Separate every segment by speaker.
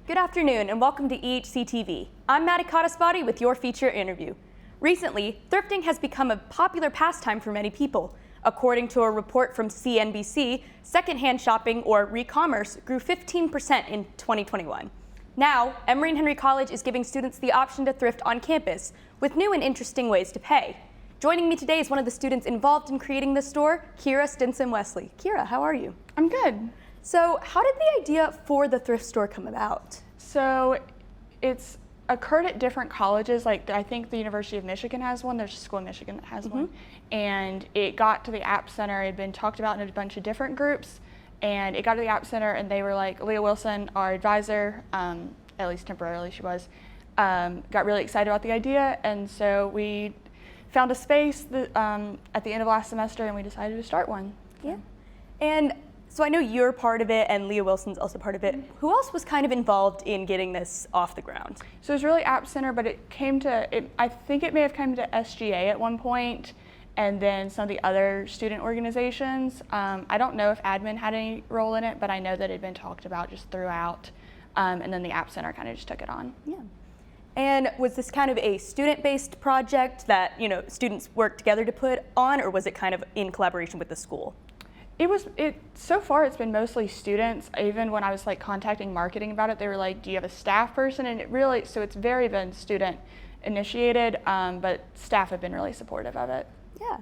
Speaker 1: Good afternoon and welcome to EHC-TV. I'm Madi Codispoti with your feature interview. Recently, thrifting has become a popular pastime for many people. According to a report from CNBC, secondhand shopping or re-commerce grew 15% in 2021. Now, Emory Henry College is giving students the option to thrift on campus with new and interesting ways to pay. Joining me today is one of the students involved in creating this store, Kyra Stinson-Wesley. Kyra, how are you?
Speaker 2: I'm good.
Speaker 1: So how did the idea for the thrift store come about?
Speaker 2: So it's occurred at different colleges. Like I think the University of Michigan has one. There's a school in Michigan that has one. And it got to the App Center. It had been talked about in a bunch of different groups. And it got to the App Center and they were like, Leah Wilson, our advisor, at least temporarily she was, got really excited about the idea. And so we found a space that, at the end of last semester and we decided to start one.
Speaker 1: Yeah. And so I know you're part of it and Leah Wilson's also part of it. Who else was kind of involved in getting this off the ground?
Speaker 2: So it was really App Center, but it came to, I think it may have come to SGA at one point, and then some of the other student organizations. I don't know if admin had any role in it, but I know that it had been talked about just throughout, and then the App Center kind of just took it on.
Speaker 1: Yeah. And was this kind of a student-based project that, students worked together to put on, or was it kind of in collaboration with the school?
Speaker 2: So far it's been mostly students. Even when I was like contacting marketing about it, they were like, do you have a staff person? And so it's very been student initiated, but staff have been really supportive of it.
Speaker 1: Yeah.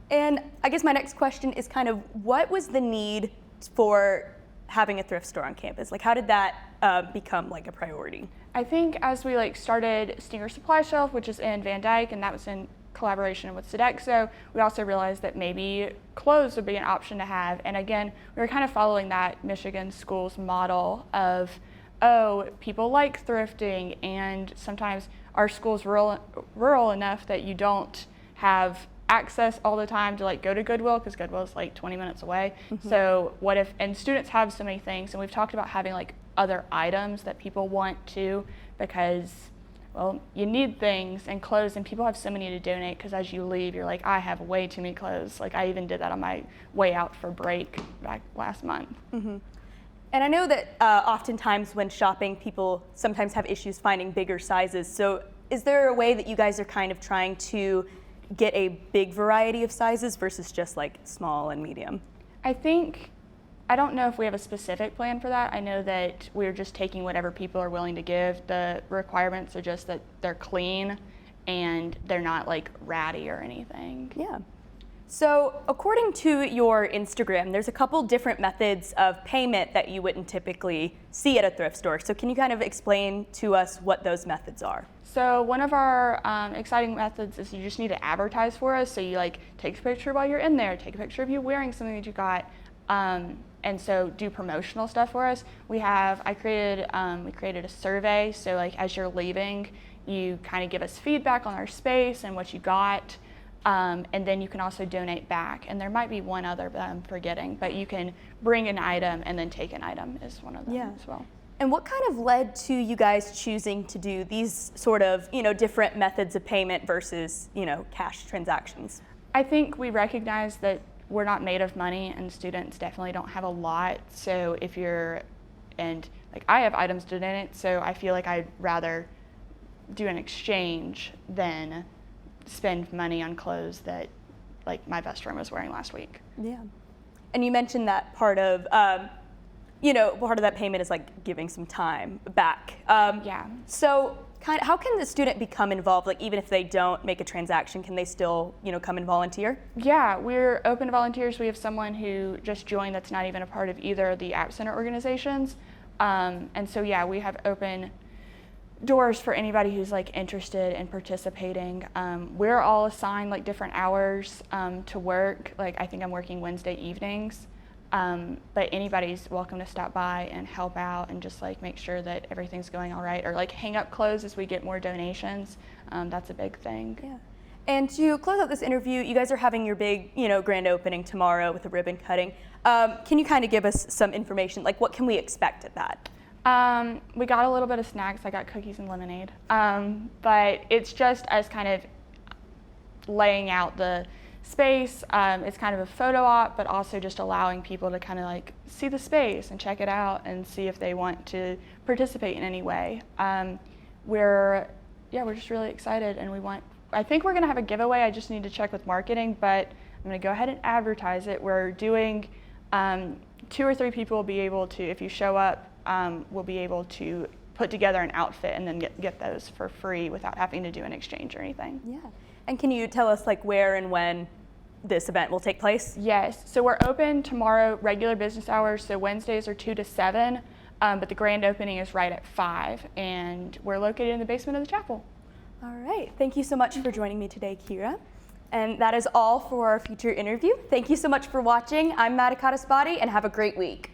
Speaker 1: And I guess my next question is kind of what was the need for having a thrift store on campus? Like how did that become like a priority?
Speaker 2: I think as we started Stinger Supply Shelf, which is in Van Dyke, and that was in collaboration with Sodexo, we also realized that maybe clothes would be an option to have. And again, we were kind of following that Michigan schools model of, people like thrifting, and sometimes our school's rural enough that you don't have access all the time to go to Goodwill, because Goodwill is 20 minutes away. So what if, and students have so many things, and we've talked about having other items that people want to, because you need things and clothes, and people have so many to donate, because as you leave, you're like, I have way too many clothes. I even did that on my way out for break back last month.
Speaker 1: And I know that oftentimes when shopping, people sometimes have issues finding bigger sizes. So is there a way that you guys are kind of trying to get a big variety of sizes versus just small and medium?
Speaker 2: I don't know if we have a specific plan for that. I know that we're just taking whatever people are willing to give. The requirements are just that they're clean and they're not ratty or anything.
Speaker 1: Yeah. So according to your Instagram, there's a couple different methods of payment that you wouldn't typically see at a thrift store. So can you kind of explain to us what those methods are?
Speaker 2: So one of our exciting methods is you just need to advertise for us. So you take a picture while you're in there, take a picture of you wearing something that you got. And so do promotional stuff for us. We created a survey. So as you're leaving, you kind of give us feedback on our space and what you got. And then you can also donate back. And there might be one other that I'm forgetting, but you can bring an item and then take an item is one of them as well.
Speaker 1: And what kind of led to you guys choosing to do these sort of, different methods of payment versus, cash transactions?
Speaker 2: I think we recognize that we're not made of money, and students definitely don't have a lot. So I have items to donate, so I feel like I'd rather do an exchange than spend money on clothes that my best friend was wearing last week.
Speaker 1: Yeah. And you mentioned that part of, part of that payment is giving some time back.
Speaker 2: Yeah.
Speaker 1: So how can the student become involved? Even if they don't make a transaction, can they still, come and volunteer?
Speaker 2: Yeah, we're open to volunteers. We have someone who just joined that's not even a part of either of the App Center organizations. And so, yeah, we have open doors for anybody who's interested in participating. We're all assigned different hours to work. I think I'm working Wednesday evenings. But anybody's welcome to stop by and help out and just make sure that everything's going all right, or hang up clothes as we get more donations. That's a big thing.
Speaker 1: Yeah. And to close out this interview, you guys are having your big, grand opening tomorrow with a ribbon cutting. Can you kind of give us some information? What can we expect at that?
Speaker 2: We got a little bit of snacks. I got cookies and lemonade. But it's just us kind of laying out the space. It's kind of a photo op, but also just allowing people to kind of like see the space and check it out and see if they want to participate in any way. We're just really excited, and I think we're gonna have a giveaway. I just need to check with marketing, but I'm gonna go ahead and advertise it. We're doing 2 or 3 people will be able to, if you show up, will be able to put together an outfit and then get those for free without having to do an exchange or anything.
Speaker 1: Yeah. And can you tell us like where and when this event will take place?
Speaker 2: Yes. So we're open tomorrow, regular business hours. So Wednesdays are 2 to 7, but the grand opening is right at 5, and we're located in the basement of the chapel.
Speaker 1: All right. Thank you so much for joining me today, Kyra. And that is all for our feature interview. Thank you so much for watching. I'm Madi Codispoti, and have a great week.